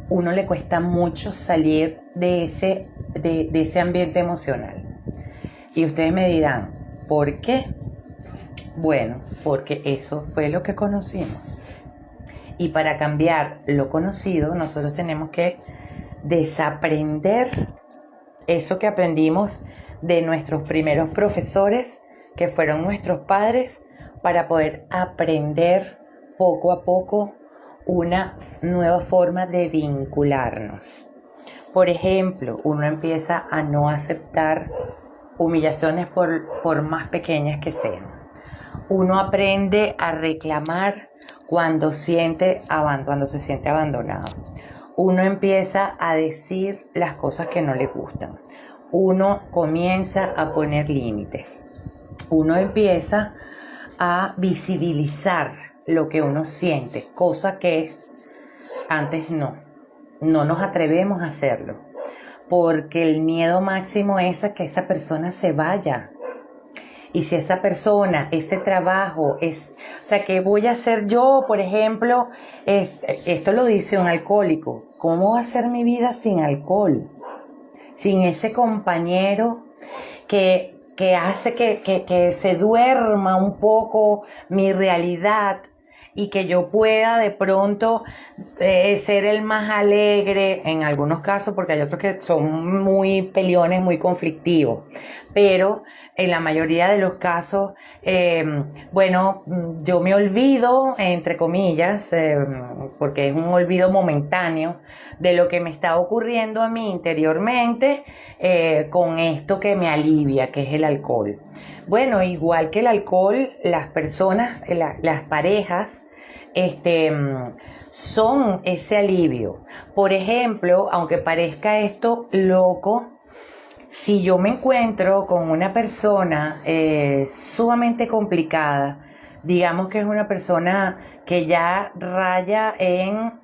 uno le cuesta mucho salir de ese ambiente emocional. Y ustedes me dirán, ¿por qué? Bueno, porque eso fue lo que conocimos. Y para cambiar lo conocido, nosotros tenemos que desaprender eso que aprendimos de nuestros primeros profesores, que fueron nuestros padres, para poder aprender poco a poco una nueva forma de vincularnos. Por ejemplo, uno empieza a no aceptar humillaciones por más pequeñas que sean. Uno aprende a reclamar cuando se siente abandonado. Uno empieza a decir las cosas que no le gustan. Uno comienza a poner límites. Uno empieza a visibilizar lo que uno siente, cosa que antes no nos atrevemos a hacerlo, porque el miedo máximo es a que esa persona se vaya. Y si esa persona, ese trabajo, ¿qué voy a hacer yo, por ejemplo? Esto lo dice un alcohólico. ¿Cómo va a ser mi vida sin alcohol? Sin ese compañero que hace que se duerma un poco mi realidad y que yo pueda de pronto ser el más alegre en algunos casos, porque hay otros que son muy peleones, muy conflictivos, pero en la mayoría de los casos, yo me olvido, entre comillas, porque es un olvido momentáneo de lo que me está ocurriendo a mí interiormente, con esto que me alivia, que es el alcohol. Bueno, igual que el alcohol, las personas, las parejas, son ese alivio. Por ejemplo, aunque parezca esto loco, si yo me encuentro con una persona sumamente complicada, digamos que es una persona que ya raya en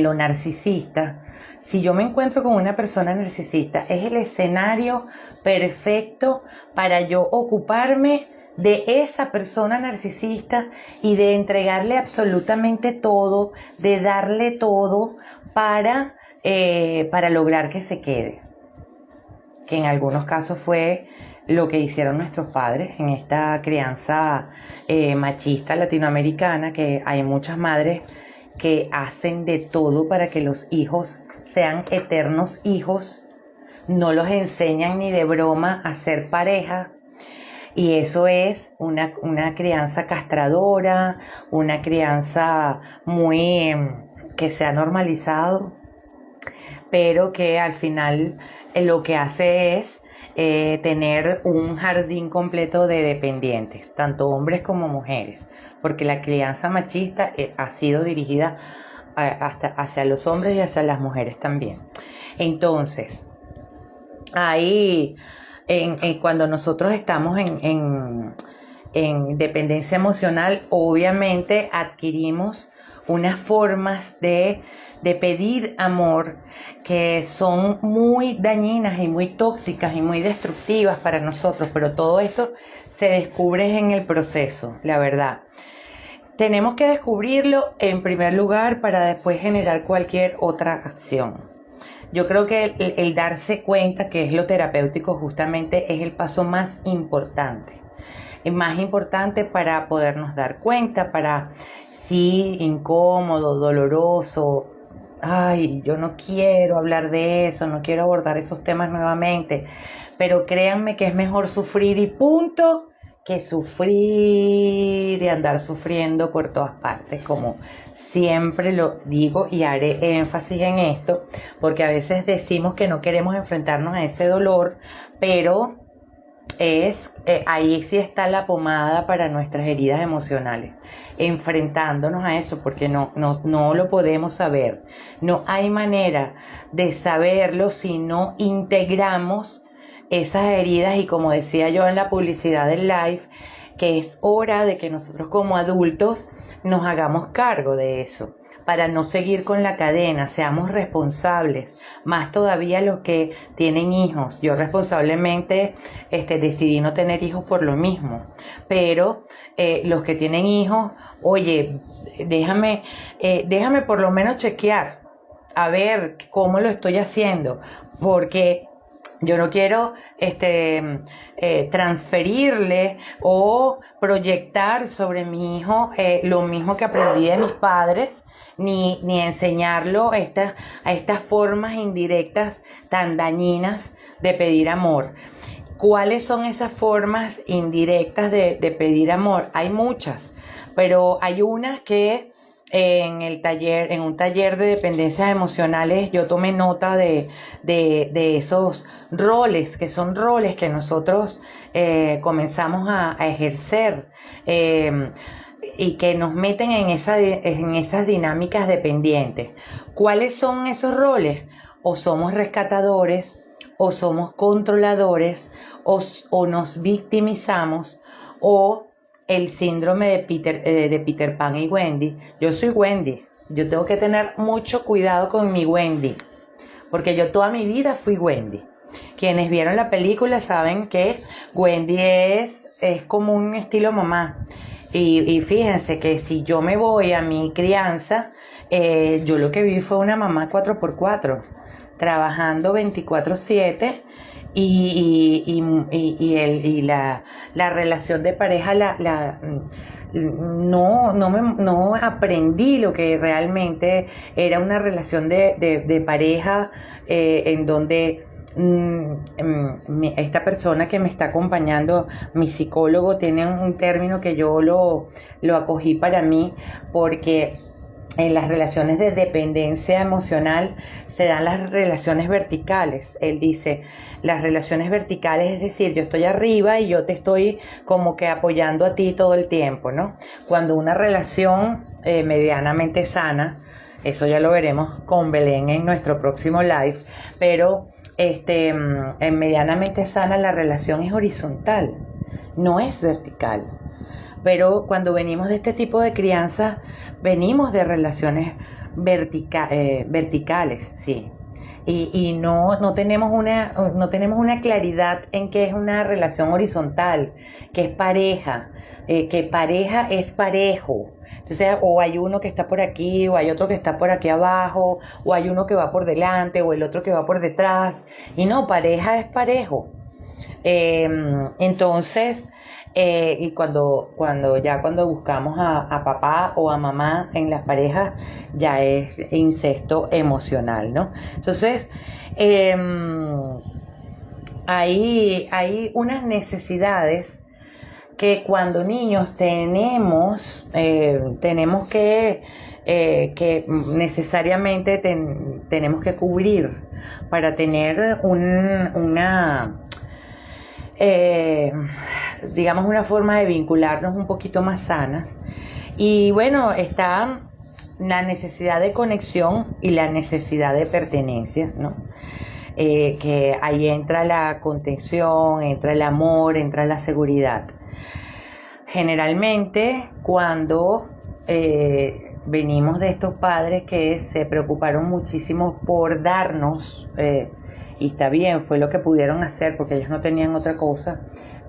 lo narcisista. Si yo me encuentro con una persona narcisista, es el escenario perfecto para yo ocuparme de esa persona narcisista y de entregarle absolutamente todo, de darle todo para lograr que se quede. Que en algunos casos fue lo que hicieron nuestros padres en esta crianza machista latinoamericana, que hay muchas madres que hacen de todo para que los hijos sean eternos hijos, no los enseñan ni de broma a ser pareja, Y eso es una crianza castradora, una crianza muy que se ha normalizado, pero que al final lo que hace es tener un jardín completo de dependientes, tanto hombres como mujeres, porque la crianza machista ha sido dirigida hasta hacia los hombres y hacia las mujeres también. Entonces, ahí, cuando nosotros estamos en dependencia emocional, obviamente adquirimos unas formas de pedir amor que son muy dañinas y muy tóxicas y muy destructivas para nosotros, pero todo esto se descubre en el proceso, la verdad. Tenemos que descubrirlo en primer lugar para después generar cualquier otra acción. Yo creo que el darse cuenta, que es lo terapéutico, justamente es el paso más importante. Es más importante para podernos dar cuenta, para sí, incómodo, doloroso. Ay, yo no quiero hablar de eso, no quiero abordar esos temas nuevamente. Pero créanme que es mejor sufrir y punto, que sufrir y andar sufriendo por todas partes, como siempre lo digo y haré énfasis en esto, porque a veces decimos que no queremos enfrentarnos a ese dolor, pero ahí sí está la pomada para nuestras heridas emocionales, enfrentándonos a eso, porque no lo podemos saber. No hay manera de saberlo si no integramos esas heridas, y como decía yo en la publicidad del live, que es hora de que nosotros como adultos nos hagamos cargo de eso, para no seguir con la cadena, seamos responsables, más todavía los que tienen hijos. Yo responsablemente decidí no tener hijos por lo mismo, pero los que tienen hijos, oye, déjame por lo menos chequear, a ver cómo lo estoy haciendo, porque yo no quiero transferirle o proyectar sobre mi hijo lo mismo que aprendí de mis padres, ni enseñarlo a estas formas indirectas tan dañinas de pedir amor. ¿Cuáles son esas formas indirectas de pedir amor? Hay muchas, pero hay unas que en un taller de dependencias emocionales, yo tomé nota de esos roles, que son roles que nosotros comenzamos a ejercer y que nos meten en esas dinámicas dependientes. ¿Cuáles son esos roles? O somos rescatadores, o somos controladores, o nos victimizamos, o el síndrome de Peter Pan y Wendy. Yo soy Wendy. Yo tengo que tener mucho cuidado con mi Wendy, porque yo toda mi vida fui Wendy. Quienes vieron la película saben que Wendy es como un estilo mamá. Y fíjense que si yo me voy a mi crianza, yo lo que vi fue una mamá 4x4, trabajando 24/7. Y la relación de pareja no aprendí lo que realmente era una relación de pareja, en donde esta persona que me está acompañando, mi psicólogo, tiene un término que yo lo acogí para mí, porque en las relaciones de dependencia emocional se dan las relaciones verticales. Él dice, las relaciones verticales, es decir, yo estoy arriba y yo te estoy como que apoyando a ti todo el tiempo, ¿no? Cuando una relación medianamente sana, eso ya lo veremos con Belén en nuestro próximo live, pero en medianamente sana la relación es horizontal, no es vertical. Pero cuando venimos de este tipo de crianza, venimos de relaciones verticales, sí. Y no tenemos una claridad en qué es una relación horizontal, que es pareja, que pareja es parejo. Entonces, o hay uno que está por aquí, o hay otro que está por aquí abajo, o hay uno que va por delante, o el otro que va por detrás. Y no, pareja es parejo. Entonces, y cuando buscamos a papá o a mamá en las parejas, ya es incesto emocional, ¿no? Entonces, hay unas necesidades que cuando niños tenemos que necesariamente tenemos que cubrir para tener digamos, una forma de vincularnos un poquito más sanas. Y bueno, está la necesidad de conexión y la necesidad de pertenencia, ¿no? Que ahí entra la contención, entra el amor, entra la seguridad. Generalmente, cuando venimos de estos padres que se preocuparon muchísimo por darnos, y está bien, fue lo que pudieron hacer porque ellos no tenían otra cosa,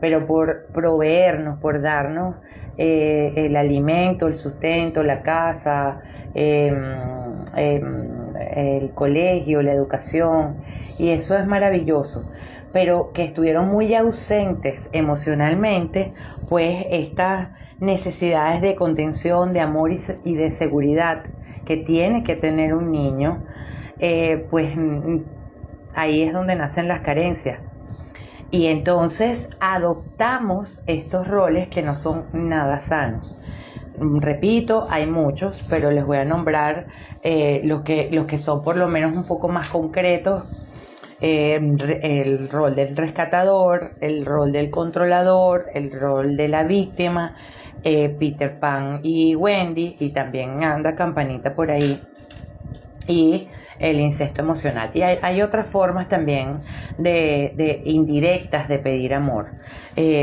pero por proveernos, por darnos el alimento, el sustento, la casa, el colegio, la educación, y eso es maravilloso, pero que estuvieron muy ausentes emocionalmente, pues estas necesidades de contención, de amor y de seguridad que tiene que tener un niño, pues ahí es donde nacen las carencias. Y entonces adoptamos estos roles que no son nada sanos. Repito, hay muchos, pero les voy a nombrar los que son por lo menos un poco más concretos. El rol del rescatador, el rol del controlador, el rol de la víctima, Peter Pan y Wendy, y también anda Campanita por ahí, y el incesto emocional. Y hay otras formas también de indirectas de pedir amor.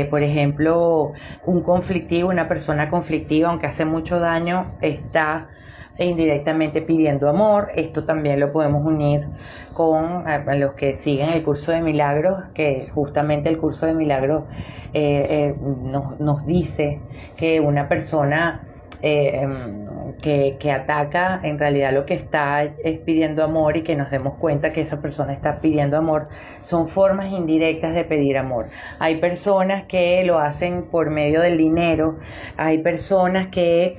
Por ejemplo, una persona conflictiva, aunque hace mucho daño, está indirectamente pidiendo amor. Esto también lo podemos unir con los que siguen el curso de milagros, que justamente el curso de milagros nos dice que una persona que ataca, en realidad lo que está es pidiendo amor, y que nos demos cuenta que esa persona está pidiendo amor. Son formas indirectas de pedir amor. Hay personas que lo hacen por medio del dinero, hay personas que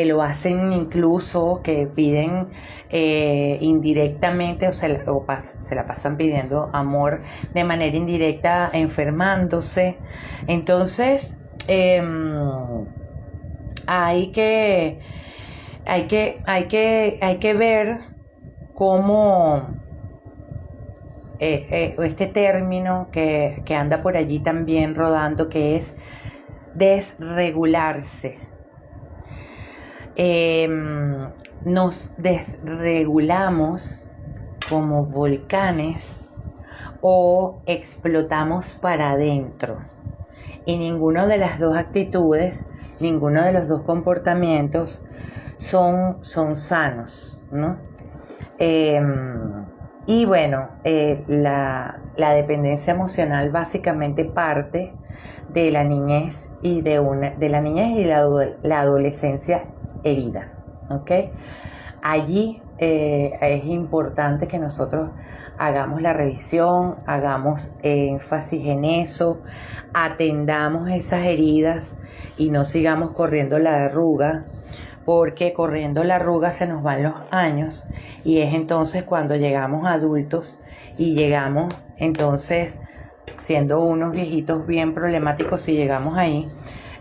lo hacen incluso, que piden indirectamente, o se la pasan pidiendo amor de manera indirecta, enfermándose. Entonces, hay que ver cómo este término que anda por allí también rodando, que es desregularse. Nos desregulamos como volcanes o explotamos para adentro. Y ninguna de las dos actitudes, ninguno de los dos comportamientos son sanos, ¿no? Y bueno, la dependencia emocional básicamente parte de la niñez y la adolescencia herida, ¿ok? Allí es importante que nosotros hagamos la revisión, hagamos énfasis en eso, atendamos esas heridas y no sigamos corriendo la arruga, porque corriendo la arruga se nos van los años, y es entonces cuando llegamos adultos y llegamos entonces siendo unos viejitos bien problemáticos, si llegamos ahí,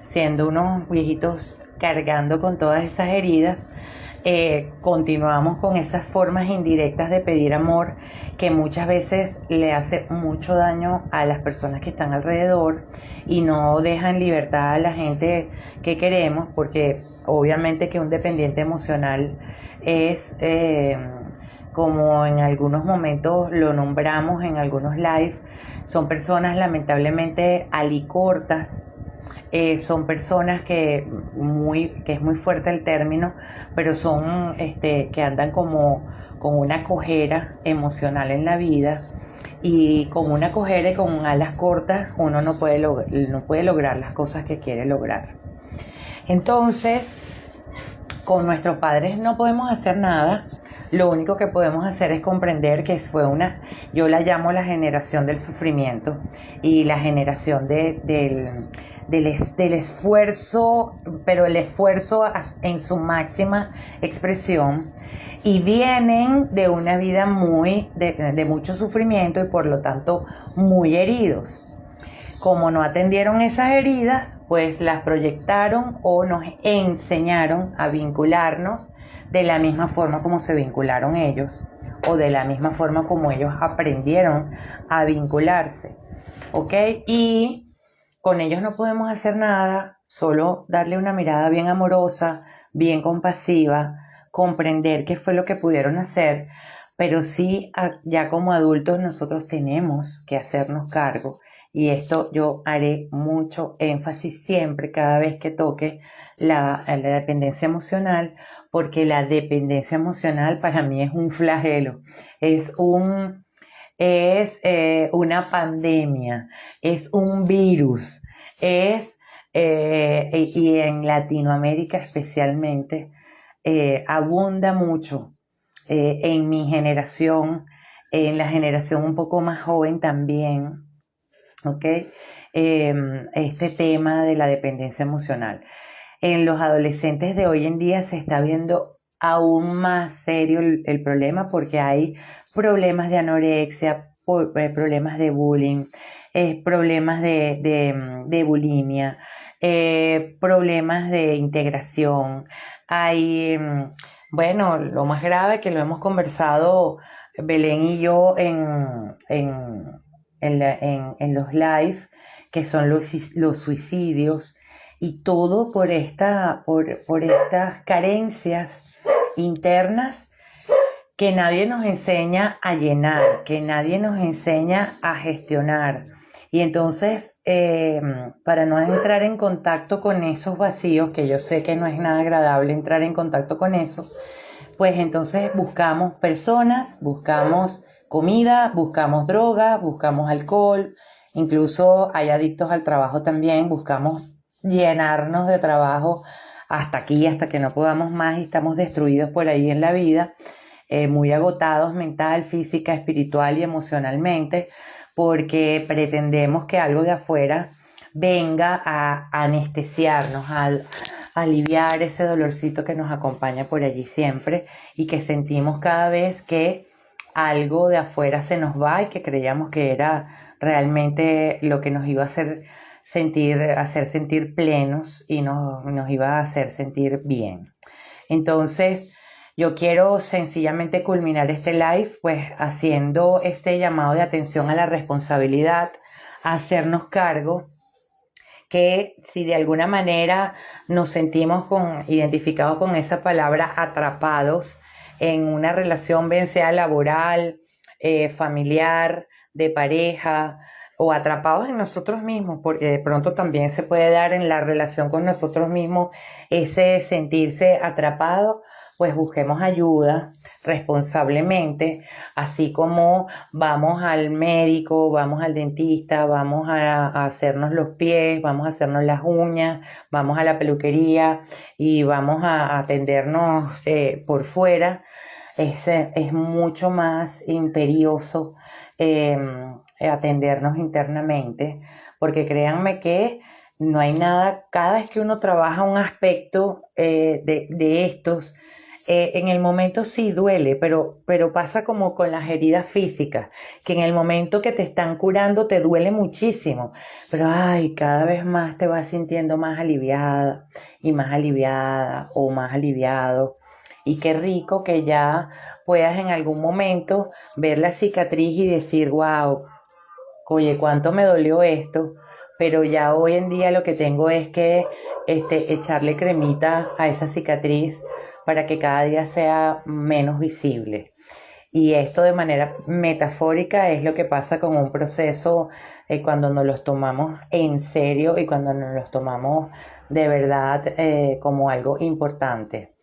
siendo unos viejitos cargando con todas esas heridas. Continuamos con esas formas indirectas de pedir amor, que muchas veces le hace mucho daño a las personas que están alrededor y no dejan libertad a la gente que queremos, porque obviamente que un dependiente emocional es, como en algunos momentos lo nombramos en algunos live, son personas lamentablemente alicortas. Son personas que es muy fuerte el término, pero son que andan como con una cojera emocional en la vida, y con una cojera y con alas cortas uno no puede lograr las cosas que quiere lograr. Entonces, con nuestros padres no podemos hacer nada. Lo único que podemos hacer es comprender que yo la llamo la generación del sufrimiento, y la generación del esfuerzo, pero el esfuerzo en su máxima expresión, y vienen de una vida de mucho sufrimiento y por lo tanto muy heridos. como no atendieron esas heridas, pues las proyectaron o nos enseñaron a vincularnos de la misma forma como se vincularon ellos o de la misma forma como ellos aprendieron a vincularse, ¿ok? Y con ellos no podemos hacer nada, solo darle una mirada bien amorosa, bien compasiva, comprender qué fue lo que pudieron hacer, pero sí ya como adultos nosotros tenemos que hacernos cargo. Y esto yo haré mucho énfasis siempre, cada vez que toque la dependencia emocional, porque la dependencia emocional para mí es un flagelo, es una pandemia, es un virus, y en Latinoamérica especialmente, abunda mucho en mi generación, en la generación un poco más joven también, ¿ok? Este tema de la dependencia emocional. En los adolescentes de hoy en día se está viendo aún más serio el problema porque hay problemas de anorexia, problemas de bullying, problemas de bulimia, problemas de integración. Hay, bueno, lo más grave que lo hemos conversado Belén y yo en los live, que son los suicidios, y todo por estas carencias internas que nadie nos enseña a llenar, que nadie nos enseña a gestionar. Y entonces, para no entrar en contacto con esos vacíos, que yo sé que no es nada agradable entrar en contacto con eso, pues entonces buscamos personas, buscamos comida, buscamos droga, buscamos alcohol, incluso hay adictos al trabajo también, buscamos llenarnos de trabajo hasta aquí, hasta que no podamos más y estamos destruidos por ahí en la vida, muy agotados mental, física, espiritual y emocionalmente, porque pretendemos que algo de afuera venga a anestesiarnos, a aliviar ese dolorcito que nos acompaña por allí siempre y que sentimos cada vez que algo de afuera se nos va y que creíamos que era realmente lo que nos iba a hacer sentir plenos y nos iba a hacer sentir bien. Entonces, yo quiero sencillamente culminar este live pues haciendo este llamado de atención a la responsabilidad, a hacernos cargo, que si de alguna manera nos sentimos identificados con esa palabra, atrapados en una relación, bien sea laboral, familiar, de pareja, o atrapados en nosotros mismos, porque de pronto también se puede dar en la relación con nosotros mismos ese sentirse atrapado, pues busquemos ayuda responsablemente, así como vamos al médico, vamos al dentista, vamos a hacernos los pies, vamos a hacernos las uñas, vamos a la peluquería y vamos a atendernos por fuera. Es mucho más imperioso atendernos internamente, porque créanme que no hay nada, cada vez que uno trabaja un aspecto de estos, en el momento sí duele, pero pasa como con las heridas físicas, que en el momento que te están curando te duele muchísimo, pero ay, cada vez más te vas sintiendo más aliviada y más aliviada o más aliviado. Y qué rico que ya puedas en algún momento ver la cicatriz y decir, wow, oye, cuánto me dolió esto, pero ya hoy en día lo que tengo es que echarle cremita a esa cicatriz para que cada día sea menos visible. Y esto de manera metafórica es lo que pasa con un proceso cuando nos los tomamos en serio y cuando nos los tomamos de verdad como algo importante.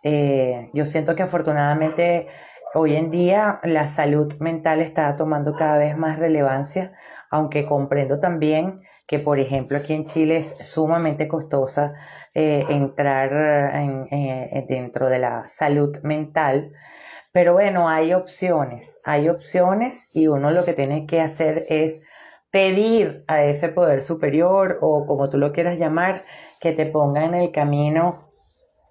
Yo siento que afortunadamente hoy en día la salud mental está tomando cada vez más relevancia, aunque comprendo también que, por ejemplo, aquí en Chile es sumamente costosa entrar dentro de la salud mental. Pero bueno, hay opciones y uno lo que tiene que hacer es pedir a ese poder superior o como tú lo quieras llamar, que te ponga en el camino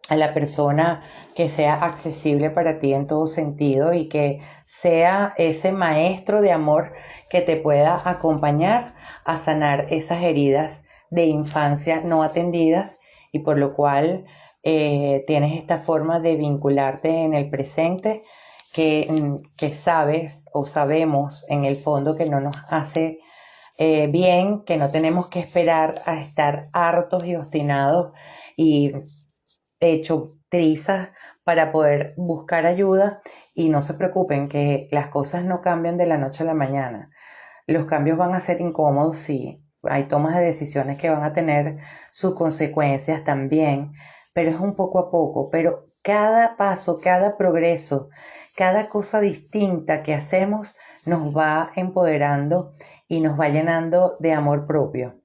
a la persona que sea accesible para ti en todo sentido y que sea ese maestro de amor que te pueda acompañar a sanar esas heridas de infancia no atendidas y por lo cual tienes esta forma de vincularte en el presente que sabes o sabemos en el fondo que no nos hace bien, que no tenemos que esperar a estar hartos y obstinados y hecho trizas para poder buscar ayuda y no se preocupen que las cosas no cambian de la noche a la mañana. Los cambios van a ser incómodos, sí. Hay tomas de decisiones que van a tener sus consecuencias también, pero es un poco a poco. Pero cada paso, cada progreso, cada cosa distinta que hacemos nos va empoderando y nos va llenando de amor propio,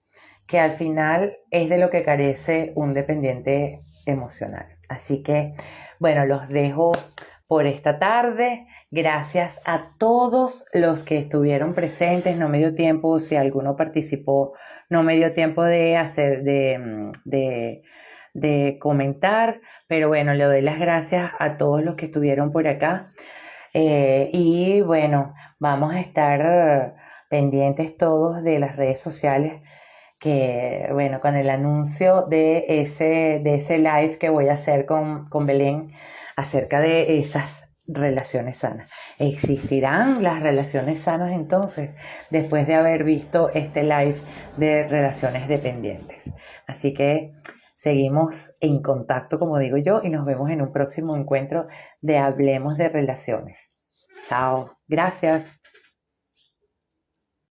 que al final es de lo que carece un dependiente emocional. Así que, bueno, los dejo por esta tarde. Gracias a todos los que estuvieron presentes. No me dio tiempo, si alguno participó, no me dio tiempo de hacer, de comentar, pero bueno, le doy las gracias a todos los que estuvieron por acá. Y bueno, vamos a estar pendientes todos de las redes sociales que, bueno, con el anuncio de ese live que voy a hacer con Belén acerca de esas relaciones sanas. ¿Existirán las relaciones sanas entonces después de haber visto este live de relaciones dependientes? Así que seguimos en contacto, como digo yo, y nos vemos en un próximo encuentro de Hablemos de Relaciones. Chao, gracias.